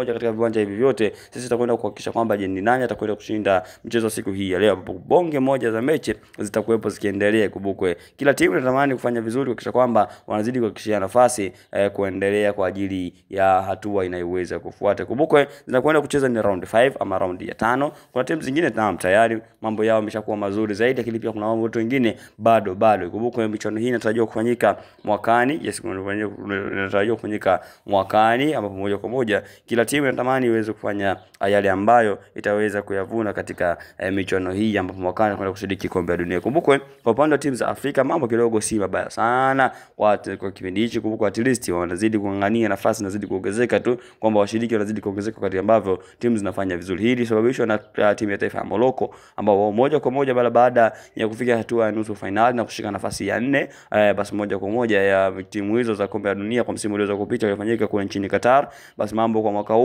moja katika viwanja hivi vyote. Sisi tutakwenda kuhakikisha kwamba je, ni nani atakwenda kushinda mchezo siku hii ya leo. Bonge moja za mechi zitakuwepo zikiendelea. Kumbukwe kila timu inatamani kufanya vizuri kuhakikisha kwamba wanazidi kuhakikishia nafasi kuendelea kwa ajili ya hatua inayoweza kufuata. Kumbukwe zinakwenda kucheza ni round 5 ama round ya 5. Kuna timu zingine tayari mambo yao yameshakuwa mazuri zaidi, lakini pia kuna mambo wengine bado. Kumbukwe michuano hii inatarajiwa kufanyika mwakani. Yes, inatarajiwa kufanyika mwakani, ambapo moja kwa moja kila timu inatamani iweze kufanya yale ambayo itaweza kuyavuna katika michuano hii, ambapo mwakani kwenda kushiriki kombe la dunia. Kumbukwe kwa upande wa timu za Afrika mambo kidogo si mabaya sana kwa kipindi hichi. Kumbukwe at least wanazidi kung'ang'ania nafasi, nazidi kuongezeka tu, kwamba washiriki wanazidi kuongezeka wakati ambavyo timu zinafanya vizuri. Hili sababishwa na timu ya taifa ya Morocco, ambao moja kwa moja baada ya kufika hatua ya nusu finali na kushika nafasi ya 4, basi moja kwa moja ya timu hizo za kombe la dunia kwa msimu uliopita ulifanyika kule nchini Qatar. Basi mambo kwa mwaka huu